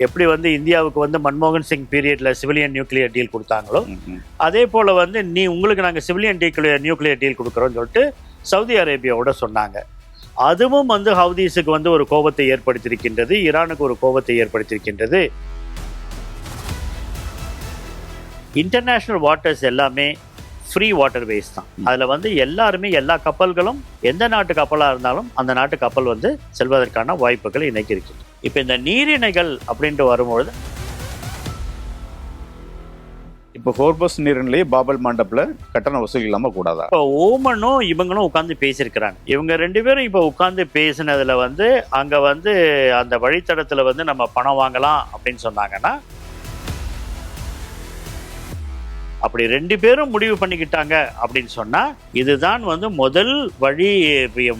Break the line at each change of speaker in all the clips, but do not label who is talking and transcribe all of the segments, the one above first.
எப்படி வந்து இந்தியாவுக்கு வந்து மன்மோகன் சிங் பீரியட்ல சிவிலியன் நியூக்ளியர் டீல் கொடுத்தாங்களோ அதே போல வந்து உங்களுக்கு நாங்கள் சிவிலியன் நியூக்ளியர் டீல் கொடுக்குறோம்னு சொல்லிட்டு சவுதி அரேபியாவோட சொன்னாங்க. அதுவும் வந்து ஹவுதீஸுக்கு வந்து ஒரு கோபத்தை ஏற்படுத்தியிருக்கின்றது, ஈரானுக்கு ஒரு கோபத்தை ஏற்படுத்தியிருக்கின்றது. இன்டர்நேஷ்னல் வாட்டர்ஸ் எல்லாமே ஃப்ரீ வாட்டர் வேஸ் தான். அதில் வந்து எல்லாருமே எல்லா கப்பல்களும் எந்த நாட்டு கப்பலாக இருந்தாலும் அந்த நாட்டு கப்பல் வந்து செல்வதற்கான வாய்ப்புகள் இன்னைக்கு இருக்குது. இப்போ இந்த நீரிணைகள் அப்படின்ட்டு வரும்பொழுது
இப்போ ஹோர்மஸ் நீரிணையிலேயே பாபல் மாண்டப்பில் கட்டண வசூல் இல்லாமல் கூடாதா?
இப்போ ஓமனும் இவங்களும் உட்காந்து பேசியிருக்கிறாங்க. இவங்க 2 பேரும் இப்போ உட்காந்து பேசினதுல வந்து அங்கே வந்து அந்த வழித்தடத்தில் வந்து நம்ம பணம் வாங்கலாம் அப்படின்னு சொன்னாங்கன்னா, அப்படி 2 பேரும் முடிவு பண்ணிக்கிட்டாங்க அப்படின்னு சொன்னா இதுதான் வந்து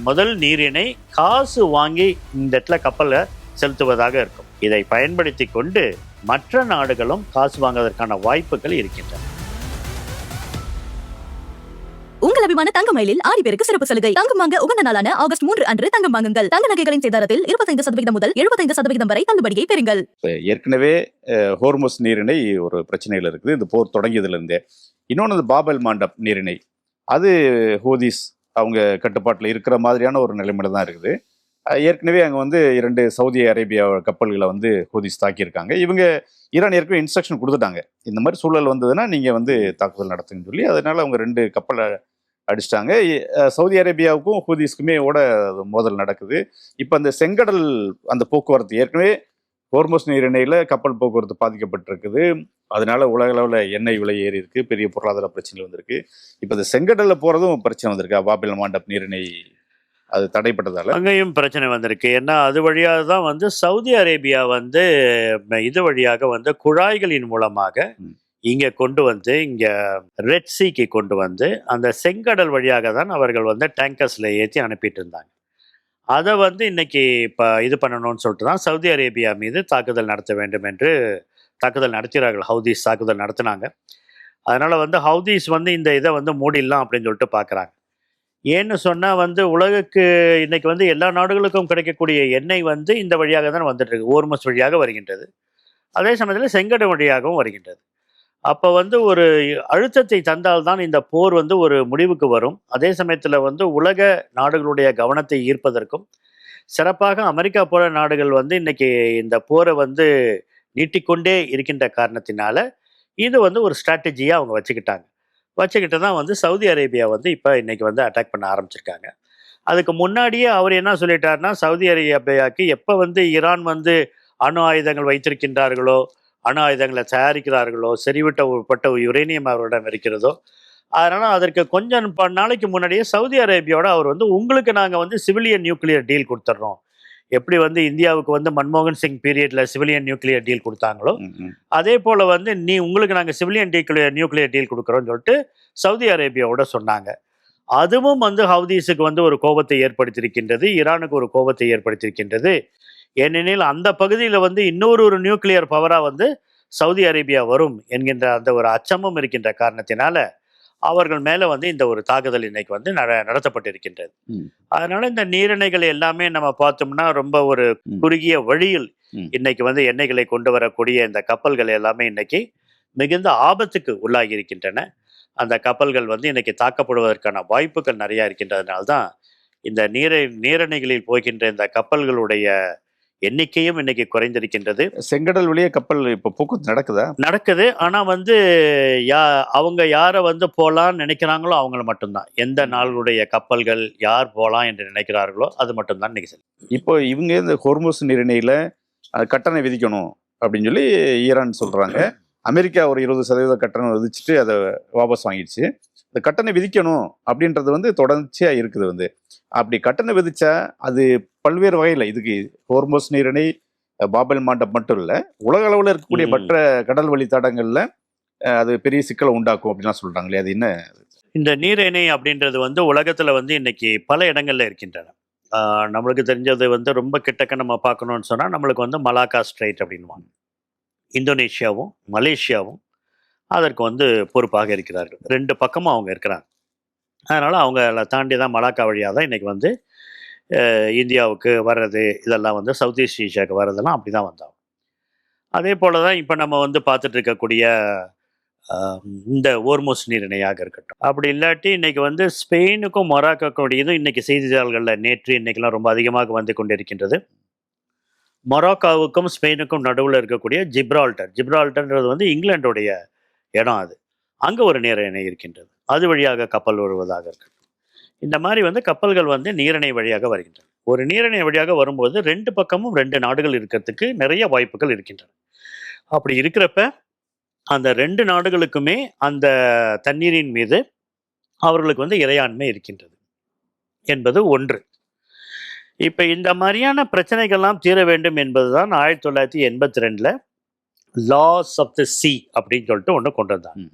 முதல் நீரிணை காசு வாங்கி இந்த இடத்துல கப்பலை செலுத்துவதாக இருக்கும். இதை பயன்படுத்தி கொண்டு மற்ற நாடுகளும் காசு வாங்குவதற்கான வாய்ப்புகள் இருக்கின்றன.
உங்கள் அபிமான தங்க மயிலில் 6 பேருக்கு சிறப்பு சலுகை. தங்கம் வாங்க உகந்த நாளான ஆகஸ்ட் 3 அன்று தங்கம் வாங்குங்கள். தங்க நகைகளின் சேதாரத்தில் 25% முதல் 75% வரை தள்ளுபடியை பெறுங்கள்.
ஏற்கனவே ஹோர்மஸ் நீரிணை ஒரு பிரச்சனையில் இருக்குது இந்த போர் தொடங்கியதுல இருந்தே. இன்னொன்று பாபல் மாண்டப் நீரிணை, அது ஹூதிஸ் அவங்க கட்டுப்பாட்டில் இருக்கிற மாதிரியான ஒரு நிலைமையில தான் இருக்குது. ஏற்கனவே அங்கே வந்து 2 சவுதி அரேபியா கப்பல்களை வந்து ஹூதிஸ் தாக்கியிருக்காங்க. இவங்க ஈரான் ஏற்கனவே இன்ஸ்ட்ரக்ஷன் கொடுத்துட்டாங்க, இந்த மாதிரி சூழல் வந்ததுன்னா நீங்கள் வந்து தாக்குதல் நடத்துங்கன்னு சொல்லி. அதனால அவங்க 2 கப்பலை அடிச்சிட்டாங்க. சவுதி அரேபியாவுக்கும் ஹூதிஸ்க்குமே மோதல் நடக்குது. இப்போ அந்த செங்கடல் அந்த போக்குவரத்து ஏற்கனவே ஹோர்மஸ் நீரிணையில் கப்பல் போக்குவரத்து பாதிக்கப்பட்டிருக்குது. அதனால உலக அளவில் எண்ணெய் விலை ஏறி இருக்கு, பெரிய பொருளாதார பிரச்சனை வந்திருக்கு. இப்போ இந்த செங்கடலில் போகிறதும் பிரச்சனை வந்திருக்கு. பாபல் மாண்டப் நீரிணை அது தடைப்பட்டதால
அங்கேயும் பிரச்சனை வந்திருக்கு. ஏன்னா அது வழியாக தான் வந்து சவுதி அரேபியா வந்து இது வழியாக வந்து குழாய்களின் மூலமாக இங்கே கொண்டு வந்து இங்கே ரெட் சீக்கு கொண்டு வந்து அந்த செங்கடல் வழியாக தான் அவர்கள் வந்து டேங்கர்ஸில் ஏற்றி அனுப்பிட்டு இருந்தாங்க. அதை வந்து இன்னைக்கு இப்போ இது பண்ணணும்னு சொல்லிட்டு தான் சவுதி அரேபியா மீது தாக்குதல் நடத்த வேண்டும் என்று தாக்குதல் நடத்துகிறார்கள். ஹவுதீஸ் தாக்குதல் நடத்தினாங்க. அதனால் வந்து ஹவுதீஸ் வந்து இந்த இதை வந்து மூடிடலாம் அப்படின்னு சொல்லிட்டு பார்க்குறாங்க. ஏன்னு சொன்னால் வந்து உலகுக்கு இன்னைக்கு வந்து எல்லா நாடுகளுக்கும் கிடைக்கக்கூடிய எண்ணெய் வந்து இந்த வழியாக தான் வந்துட்டு இருக்கு. ஹோர்மஸ் வழியாக வருகின்றது, அதே சமயத்தில் செங்கடல் வழியாகவும் வருகின்றது. அப்போ வந்து ஒரு அழுத்தத்தை தந்தால்தான் இந்த போர் வந்து ஒரு முடிவுக்கு வரும். அதே சமயத்தில் வந்து உலக நாடுகளுடைய கவனத்தை ஈர்ப்பதற்கும், சிறப்பாக அமெரிக்கா போல நாடுகள் வந்து இன்னைக்கு இந்த போரை வந்து நீட்டிக்கொண்டே இருக்கின்ற காரணத்தினால இது வந்து ஒரு ஸ்ட்ராட்டஜியாக அவங்க வச்சுக்கிட்டு தான் வந்து சவுதி அரேபியா வந்து இப்போ இன்னைக்கு வந்து அட்டாக் பண்ண ஆரம்பிச்சிருக்காங்க. அதுக்கு முன்னாடியே அவர் என்ன சொல்லிட்டாருன்னா, சவுதி அரேபியாவுக்கு எப்போ வந்து ஈரான் வந்து அணு ஆயுதங்கள் வைத்திருக்கின்றார்களோ, அணு ஆயுதங்களை தயாரிக்கிறார்களோ, செறிவிட்டப்பட்ட யுரேனியம் அவரிடம் இருக்கிறதோ, அதனால் அதற்கு கொஞ்சம் நாளைக்கு முன்னாடியே சவுதி அரேபியாவோட அவர் வந்து உங்களுக்கு நாங்கள் வந்து சிவிலியன் நியூக்ளியர் டீல் கொடுத்துட்றோம். எப்படி வந்து இந்தியாவுக்கு வந்து மன்மோகன் சிங் பீரியட்ல சிவிலியன் நியூக்ளியர் டீல் கொடுத்தாங்களோ அதே போல வந்து உங்களுக்கு நாங்கள் சிவிலியன் நியூக்ளியர் டீல் கொடுக்குறோம்னு சொல்லிட்டு சவுதி அரேபியாவோட சொன்னாங்க. அதுவும் வந்து ஹவுதீஸுக்கு வந்து ஒரு கோபத்தை ஏற்படுத்தியிருக்கின்றது, ஈரானுக்கு ஒரு கோபத்தை ஏற்படுத்தியிருக்கின்றது. ஏனெனில் அந்த பகுதியில் வந்து இன்னொரு நியூக்ளியர் பவராக வந்து சவுதி அரேபியா வரும் என்கின்ற அந்த ஒரு அச்சமும் இருக்கின்ற காரணத்தினால அவர்கள் மேலே வந்து இந்த ஒரு தாக்குதல் இன்னைக்கு வந்து நடத்தப்பட்டிருக்கின்றது. அதனால இந்த நீரிணைகள் எல்லாமே நம்ம பார்த்தோம்னா ரொம்ப ஒரு குறுகிய வழியில் இன்னைக்கு வந்து எண்ணெய்களை கொண்டு வரக்கூடிய இந்த கப்பல்கள் எல்லாமே இன்னைக்கு மிகுந்த ஆபத்துக்கு உள்ளாகி இருக்கின்றன. அந்த கப்பல்கள் வந்து இன்னைக்கு தாக்கப்படுவதற்கான வாய்ப்புகள் நிறைய இருக்கின்றதுனால்தான் இந்த நீரணைகளில் போகின்ற இந்த கப்பல்களுடைய எண்ணிக்கையும் இன்னைக்கு குறைந்திருக்கின்றது.
செங்கடல் வழியே கப்பல் இப்போ போக்குவரத்து
நடக்குது. ஆனால் வந்து அவங்க யாரை வந்து போகலான்னு நினைக்கிறாங்களோ அவங்கள மட்டும்தான். எந்த நாளுடைய கப்பல்கள் யார் போகலாம் என்று நினைக்கிறார்களோ அது மட்டும்தான் இன்னைக்கு சரி.
இப்போ இவங்க இந்த ஹோர்மஸ் நீரிணையில் கட்டணம் விதிக்கணும் அப்படின்னு சொல்லி ஈரான் சொல்கிறாங்க. அமெரிக்கா ஒரு 20% கட்டணம் விதிச்சுட்டு அதை வாபஸ் வாங்கிடுச்சு. இந்த கட்டணம் விதிக்கணும் அப்படின்றது வந்து தொடர்ச்சியாக இருக்குது. வந்து அப்படி கட்டணம் விதிச்சா அது பல்வேறு வகையில் இதுக்கு ஹோர்மஸ் நீரிணை பாபல் மாண்டப் மட்டும் இல்லை, உலக அளவில் இருக்கக்கூடிய மற்ற கடல் வழி தடங்களில் அது பெரிய சிக்கலை உண்டாக்கும் அப்படின்லாம் சொல்கிறாங்களே, அது என்ன?
இந்த நீரிணை அப்படின்றது வந்து உலகத்தில் வந்து இன்னைக்கு பல இடங்கள்ல இருக்கின்றன. நம்மளுக்கு தெரிஞ்சது வந்து ரொம்ப கிட்டக்க நம்ம பார்க்கணும்னு சொன்னால் நம்மளுக்கு வந்து மலாக்கா ஸ்ட்ரைட் அப்படின்வாங்க. இந்தோனேஷியாவும் மலேசியாவும் அதற்கு வந்து பொறுப்பாக இருக்கிறார்கள். 2 பக்கமும் அவங்க இருக்கிறாங்க. அதனால் அவங்கள தாண்டி தான் மலாக்கா வழியாக தான் இன்றைக்கி வந்து இந்தியாவுக்கு வர்றது, இதெல்லாம் வந்து சவுத் ஈஸ்ட் ஏஷியாவுக்கு வர்றதெல்லாம் அப்படி தான் வந்தாங்க. அதே போல தான் இப்போ நம்ம வந்து பார்த்துட்டு இருக்கக்கூடிய ஆஹ், இந்த ஓர்மோஸ் நீரிணையாக இருக்கட்டும். அப்படி இல்லாட்டி இன்னைக்கு வந்து ஸ்பெயினுக்கும் மொராக்கோக்கூடியதும் இன்னைக்கு செய்தித்தாள்களில் நேற்று இன்னைக்கெல்லாம் ரொம்ப அதிகமாக வந்து கொண்டிருக்கின்றது. மொராக்காவுக்கும் ஸ்பெயினுக்கும் நடுவில் இருக்கக்கூடிய ஜிப்ரால்டர்ன்றது வந்து இங்கிலாந்துடைய இடம். அது அங்கே ஒரு நீரிணை இருக்கின்றது. அது வழியாக கப்பல் வருவதாக இருக்கட்டும். இந்த மாதிரி வந்து கப்பல்கள் வந்து நீரிணை வழியாக வருகின்றன. ஒரு நீரிணை வழியாக வரும்போது ரெண்டு பக்கமும் ரெண்டு நாடுகள் இருக்கிறதுக்கு நிறைய வாய்ப்புகள் இருக்கின்றன. அப்படி இருக்கிறப்ப அந்த ரெண்டு நாடுகளுக்குமே அந்த தண்ணீரின் மீது அவர்களுக்கு வந்து இறையாண்மை இருக்கின்றது என்பது ஒன்று. இப்போ இந்த மாதிரியான பிரச்சனைகள்லாம் தீர வேண்டும் என்பதுதான் 1982 லாஸ் ஆஃப் த சி அப்படின்னு சொல்லிட்டு ஒன்று கொண்டு வந்தாங்க.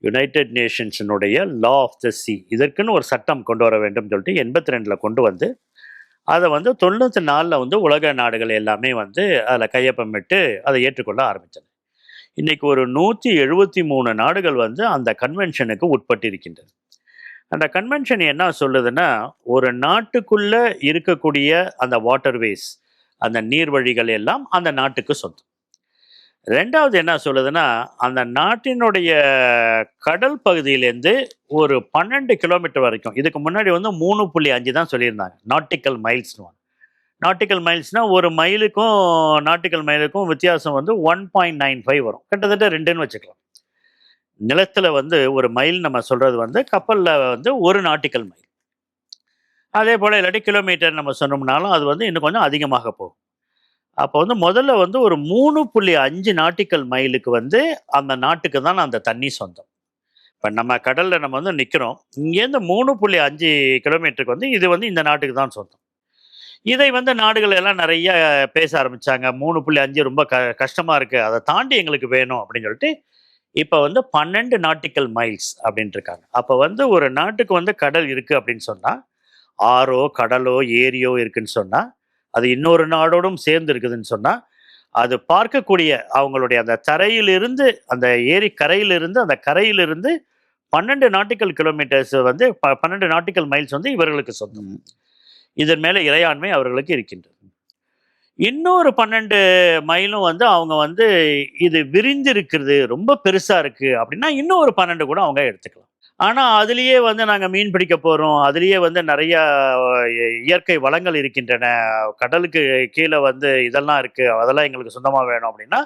யுனைடெட் நேஷன்ஸினுடைய லா ஆஃப் த சி, இதற்குன்னு ஒரு சட்டம் கொண்டு வர வேண்டும் சொல்லிட்டு 82 கொண்டு வந்து அதை வந்து 94 வந்து உலக நாடுகள் எல்லாமே வந்து அதில் கையொப்பமிட்டு அதை ஏற்றுக்கொள்ள ஆரம்பித்தது. இன்னைக்கு ஒரு 173 நாடுகள் வந்து அந்த கன்வென்ஷனுக்கு உட்பட்டு இருக்கின்றது. அந்த கன்வென்ஷன் என்ன சொல்லுதுன்னா, ஒரு நாட்டுக்குள்ள இருக்கக்கூடிய அந்த வாட்டர்வேஸ், அந்த நீர்வழிகள் எல்லாம் அந்த நாட்டுக்கு சொந்தம். ரெண்டாவது என்ன சொல்லுதுன்னா, அந்த நாட்டினுடைய கடல் பகுதியிலேருந்து ஒரு 12 கிலோமீட்டர் வரைக்கும், இதுக்கு முன்னாடி வந்து 3.5 தான் சொல்லியிருந்தாங்க நாட்டிக்கல் மைல்ஸ்னு. நாட்டிக்கல் மைல்ஸ்னால் ஒரு மைலுக்கும் நாட்டிக்கல் மைலுக்கும் வித்தியாசம் வந்து 1.95 வரும், கிட்டத்தட்ட 2ன்னு வச்சுக்கலாம். நிலத்தில் வந்து ஒரு மைல் நம்ம சொல்கிறது வந்து கப்பலில் வந்து ஒரு நாட்டிக்கல் மைல். அதே போல் இல்லாட்டி கிலோமீட்டர் நம்ம சொன்னோம்னாலும் அது வந்து இன்னும் கொஞ்சம் அதிகமாக போகும். அப்போ வந்து முதல்ல வந்து ஒரு 3.5 நாட்டிக்கல் மைலுக்கு வந்து அந்த நாட்டுக்கு தான் அந்த தண்ணி சொந்தம். இப்போ நம்ம கடலில் நம்ம வந்து நிற்கிறோம், இங்கேருந்து 3.5 கிலோமீட்டருக்கு வந்து இது வந்து இந்த நாட்டுக்கு தான் சொந்தம். இதை வந்து நாடுகள் எல்லாம் நிறைய பேச ஆரம்பித்தாங்க. 3.5 ரொம்ப கஷ்டமாக இருக்குது, அதை தாண்டி எங்களுக்கு வேணும் அப்படின்னு சொல்லிட்டு இப்போ வந்து 12 நாட்டிக்கல் மைல்ஸ் அப்படின்ட்டு இருக்காங்க. அப்போ வந்து ஒரு நாட்டுக்கு வந்து கடல் இருக்குது அப்படின்னு சொன்னால், ஆறோ கடலோ ஏரியோ இருக்குன்னு சொன்னால், அது இன்னொரு நாடோடும் சேர்ந்து இருக்குதுன்னு சொன்னால், அது பார்க்கக்கூடிய அவங்களுடைய அந்த தரையிலிருந்து, அந்த ஏரி கரையிலிருந்து, அந்த கரையிலிருந்து 12 நாட்டிக்கல் கிலோமீட்டர்ஸ் வந்து 12 நாட்டிக்கல் மைல்ஸ் வந்து இவர்களுக்கு சொந்தம். இதன் மேலே இறையாண்மை அவர்களுக்கு இருக்கின்றது. இன்னொரு 12 மைலும் வந்து அவங்க வந்து இது விரிந்து இருக்கிறது, ரொம்ப பெருசா இருக்கு அப்படின்னா இன்னொரு 12 கூட அவங்க எடுத்துக்கலாம். ஆனா அதுலயே வந்து நாங்க மீன் பிடிக்க போறோம், அதுலயே வந்து நிறைய இயற்கை வளங்கள் இருக்கின்றன, கடலுக்கு கீழே வந்து இதெல்லாம் இருக்கு, அதெல்லாம் எங்களுக்கு சொந்தமா வேணும் அப்படின்னா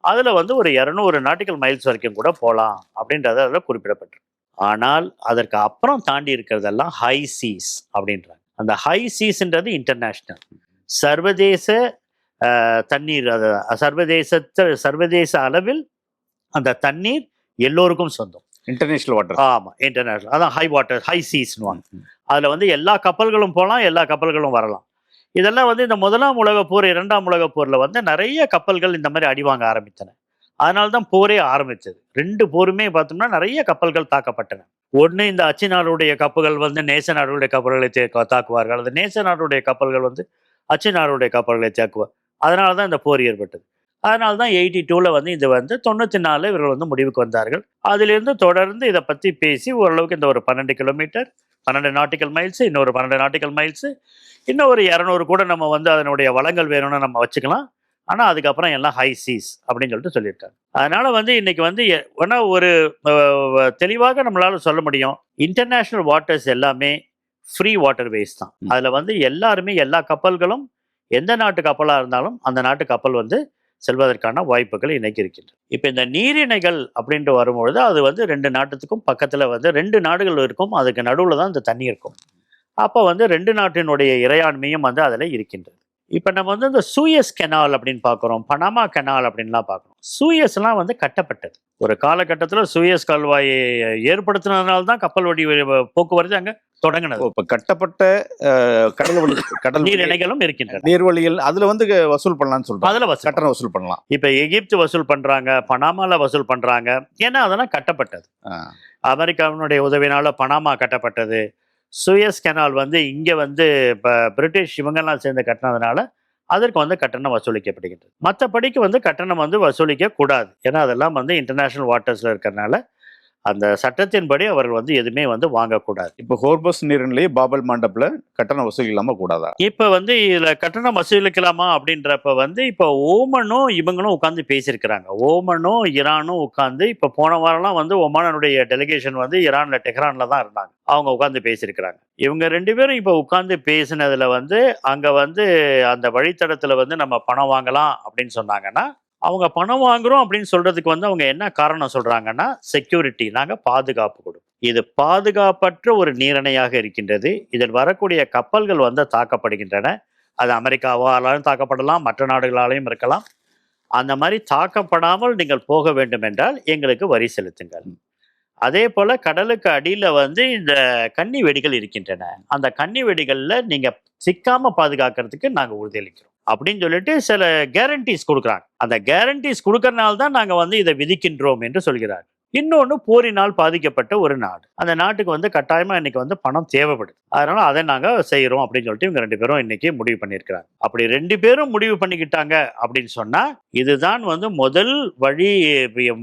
அதுல வந்து ஒரு 200 நாட்டிக்கல் மைல்ஸ் வரைக்கும் கூட போகலாம் அப்படின்றது அதில் குறிப்பிடப்பட்டிருக்கு. ஆனால் அதற்கு அப்புறம் தாண்டி இருக்கிறதெல்லாம் ஹை சீஸ் அப்படின்றாங்க. அந்த ஹை சீஸ்ன்றது இன்டர்நேஷ்னல், சர்வதேச தண்ணீர். அது சர்வதேச அளவில் அந்த தண்ணீர் எல்லோருக்கும் சொந்தம்.
International water.
ஆமாம், இன்டர்நேஷனல். அதான் ஹை வாட்டர், ஹை சீஸ்னுவாங்க. அதில் வந்து எல்லா கப்பல்களும் போகலாம், எல்லா கப்பல்களும் வரலாம். இதெல்லாம் வந்து இந்த 1ஆம் உலகப் போர் 2ஆம் உலகப் போரில் வந்து நிறைய கப்பல்கள் இந்த மாதிரி அடிவாங்க ஆரம்பித்தன. அதனால தான் போரே ஆரம்பித்தது. 2 போருமே பார்த்தோம்னா நிறைய கப்பல்கள் தாக்கப்பட்டன. ஒன்று இந்த அச்சு நாடுடைய கப்பல்கள் வந்து நேச நாடுடைய கப்பல்களை தாக்குவார்கள், அந்த நேச நாடுடைய கப்பல்கள் வந்து அச்சு நாடுடைய கப்பல்களை தாக்குவார். அதனால தான் இந்த போர் ஏற்பட்டது. அதனால தான் 82 வந்து இது வந்து 94 இவர்கள் வந்து முடிவுக்கு வந்தார்கள். அதிலிருந்து தொடர்ந்து இதை பற்றி பேசி ஓரளவுக்கு இந்த ஒரு 12 கிலோமீட்டர், 12 நாட்டிக்கல் மைல்ஸு, இன்னொரு 12 நாட்டிக்கல் மைல்ஸு, இன்னும் ஒரு 200 கூட நம்ம வந்து அதனுடைய வளங்கள் வேணும்னு நம்ம வச்சுக்கலாம். ஆனால் அதுக்கப்புறம் எல்லாம் ஹை சீஸ் அப்படின்னு சொல்லிட்டு சொல்லியிருக்காங்க. அதனால வந்து இன்னைக்கு வந்து ஒரு தெளிவாக நம்மளால சொல்ல முடியும், இன்டர்நேஷ்னல் வாட்டர்ஸ் எல்லாமே ஃப்ரீ வாட்டர் வேஸ் தான். அதில் வந்து எல்லாருமே, எல்லா கப்பல்களும் எந்த நாட்டு கப்பலாக இருந்தாலும் அந்த நாட்டு கப்பல் வந்து செல்வதற்கான வாய்ப்புகள் இன்னைக்கு இருக்கின்றன. இப்போ இந்த நீரிணைகள் அப்படின்ட்டு வரும்பொழுது அது வந்து 2 நாட்டுக்கும் பக்கத்தில் வந்து 2 நாடுகள் இருக்கும், அதுக்கு நடுவில் தான் இந்த தண்ணி இருக்கும். அப்போ வந்து 2 நாட்டினுடைய இறையாண்மையும் வந்து அதில் இருக்கின்றது. இப்போ நம்ம வந்து இந்த சூயஸ் கெனால் அப்படின்னு பார்க்குறோம், பனாமா கெனால் அப்படின்லாம் பார்க்குறோம். சூயஸ்லாம் வந்து கட்டப்பட்டது ஒரு காலகட்டத்தில். சூயஸ் கால்வாயை ஏற்படுத்தினதுனால தான் கப்பல் வழி போக்குவரத்து அங்கே தொடங்கினது.
இப்போ கட்டப்பட்ட கடல்
நீரிணைகளும் இருக்கின்றன,
நீர்வழிகள். அதுல வந்து வசூல் பண்ணலாம்னு சொல்றாங்க,
அதில்
கட்டணம் வசூல் பண்ணலாம்.
இப்போ எகிப்து வசூல் பண்ணுறாங்க, பனாமாவில் வசூல் பண்ணுறாங்க, ஏன்னா அதெல்லாம் கட்டப்பட்டது. அமெரிக்காவினுடைய உதவினால பனாமா கட்டப்பட்டது. சூயஸ் கெனால் வந்து இங்கே வந்து இப்போ பிரிட்டிஷ் இவங்கெல்லாம் சேர்ந்து கட்டினதுனால அதற்கு வந்து கட்டணம் வசூலிக்கப்படுகின்றது. மற்றபடிக்கு வந்து கட்டணம் வந்து வசூலிக்க கூடாது, ஏன்னா அதெல்லாம் வந்து இன்டர்நேஷ்னல் வாட்டர்ஸில் இருக்கிறதுனால அந்த சட்டத்தின்படி அவர்கள் வந்து எதுவுமே வந்து வாங்கக்கூடாது.
இப்போ ஹோர்மஸ் நீரிணையிலே பாபல் மாண்டப்ல கட்டணம் வசூல் இல்லாம கூடாதா?
இப்ப வந்து இதுல கட்டணம் வசூலிக்கலாமா அப்படின்றப்ப வந்து இப்ப ஓமனும் இவங்களும் உட்கார்ந்து பேசியிருக்கிறாங்க. ஓமனும் ஈரானும் உட்கார்ந்து இப்ப போன வாரம்லாம் வந்து ஒமானுடைய டெலிகேஷன் வந்து ஈரான்ல டெஹ்ரான்ல தான் இருந்தாங்க. அவங்க உட்கார்ந்து பேசியிருக்கிறாங்க. இவங்க 2 பேரும் இப்ப உட்கார்ந்து பேசினதுல வந்து அங்க வந்து அந்த வழித்தடத்துல வந்து நம்ம பணம் வாங்கலாம் அப்படின்னு சொன்னாங்கன்னா, அவங்க பணம் வாங்குறோம் அப்படின்னு சொல்றதுக்கு வந்து அவங்க என்ன காரணம் சொல்றாங்கன்னா, செக்யூரிட்டி, நாங்க பாதுகாப்பு கொடுப்போம். இது பாதுகாப்பற்ற ஒரு நீரிணையாக இருக்கின்றது. இதில் வரக்கூடிய கப்பல்கள் வந்து தாக்கப்படுகின்றன. அது அமெரிக்காவாலும் தாக்கப்படலாம், மற்ற நாடுகளாலையும் இருக்கலாம். அந்த மாதிரி தாக்கப்படாமல் நீங்கள் போக வேண்டும் என்றால் எங்களுக்கு வரி செலுத்துங்கள். அதே போல கடலுக்கு அடியில வந்து இந்த கன்னி வெடிகள் இருக்கின்றன. அந்த கன்னி வெடிகள்ல நீங்க சிக்காம பாதுகாக்கிறதுக்கு நாங்க உறுதியளிக்கிறோம் அப்படின்னு சொல்லிட்டு சில கேரண்டிஸ் கொடுக்குறாங்க. அந்த கேரண்டிஸ் கொடுக்கறனால தான் நாங்க வந்து இதை விதிக்கின்றோம் என்று சொல்கிறார். இன்னொன்னு, போரினால் பாதிக்கப்பட்ட ஒரு நாடு. அந்த நாட்டுக்கு வந்து கட்டாயமா இன்னைக்கு வந்து பணம் தேவைப்படுது. அதனால அதை நாங்க செய்யறோம் அப்படின்னு சொல்லிட்டு இவங்க 2 பேரும் இன்னைக்கு முடிவு பண்ணியிருக்கிறாங்க. அப்படி 2 பேரும் முடிவு பண்ணிக்கிட்டாங்க அப்படின்னு சொன்னா, இதுதான் வந்து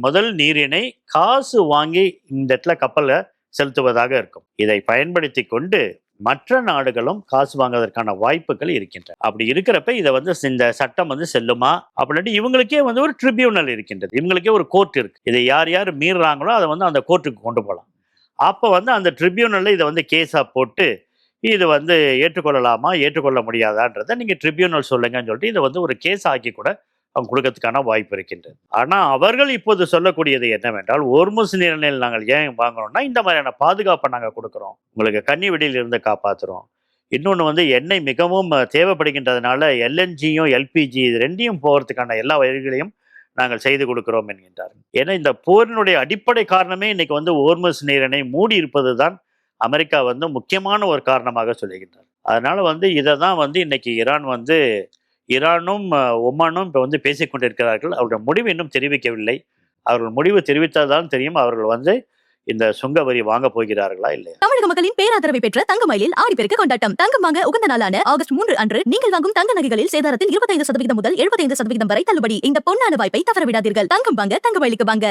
முதல் நீரிணை காசு வாங்கி இந்த இடத்துல கப்பலை செலுத்துவதாக இருக்கும். இதை பயன்படுத்தி கொண்டு மற்ற நாடுகளும் காசு வாங்குவதற்கான வாய்ப்புகள் இருக்கின்றன. அப்படி இருக்கிறப்ப இதை வந்து இந்த சட்டம் வந்து செல்லுமா அப்படின்ட்டு இவங்களுக்கே வந்து ஒரு ட்ரிபியூனல் இருக்கின்றது. இவங்களுக்கே ஒரு கோர்ட் இருக்கு. இதை யார் யார் மீறுறாங்களோ அதை வந்து அந்த கோர்ட்டுக்கு கொண்டு போகலாம். அப்போ வந்து அந்த ட்ரிபியூனல்ல இதை வந்து கேஸா போட்டு இது வந்து ஏற்றுக்கொள்ளலாமா ஏற்றுக்கொள்ள முடியாதான்றதை நீங்க ட்ரிபியூனல் சொல்லுங்கன்னு சொல்லிட்டு இதை வந்து ஒரு கேஸ் ஆக்கி கூட அவங்க கொடுக்கறதுக்கான வாய்ப்பு இருக்கின்றது. ஆனா அவர்கள் இப்போது சொல்லக்கூடியது என்னவென்றால், ஹோர்முஸ் நீரிணையில் நாங்கள் ஏன் வாங்குறோம்னா இந்த மாதிரியான பாதுகாப்பை நாங்க கொடுக்குறோம், உங்களுக்கு கன்னி வெடியில் இருந்து காப்பாத்துறோம். இன்னொன்று வந்து எண்ணெய் மிகவும் தேவைப்படுகின்றதுனால எல்என்ஜியும் எல்பிஜி இது 2யும் போகிறதுக்கான எல்லா வழிகளையும் நாங்கள் செய்து கொடுக்கிறோம் என்கின்றார்கள். ஏன்னா இந்த போரினுடைய அடிப்படை காரணமே இன்னைக்கு வந்து ஹோர்முஸ் நீரிணை மூடி இருப்பது தான் அமெரிக்கா வந்து முக்கியமான ஒரு காரணமாக சொல்லுகின்றார். அதனால வந்து இதை தான் வந்து இன்னைக்கு ஈரானும் ஒமானும் இப்போ வந்து பேசிக் கொண்டிருக்கிறார்கள். அவருடைய முடிவு இன்னும் தெரிவிக்கவில்லை. அவர்கள் முடிவு தெரிவித்தால்தான் தெரியும் அவர்கள் வந்து இந்த சுங்க வரி வாங்க போகிறார்களா இல்லையா.
தமிழக மக்களின் பேராதரவை பெற்ற தங்கமயிலில் ஆடிப்பெருக்கு கொண்டாட்டம். தங்கம் வாங்க உகந்த நாளான ஆகஸ்ட் 3 அன்று நீங்கள் வாங்கும் தங்க நகைகளில் சேதாரத்தில் 25% முதல் 75% வரை தள்ளுபடி. இந்த பொன்னான வாய்ப்பை தவறவிடாதீர்கள். தங்கம் வாங்க தங்கமயிலுக்கு வாங்க.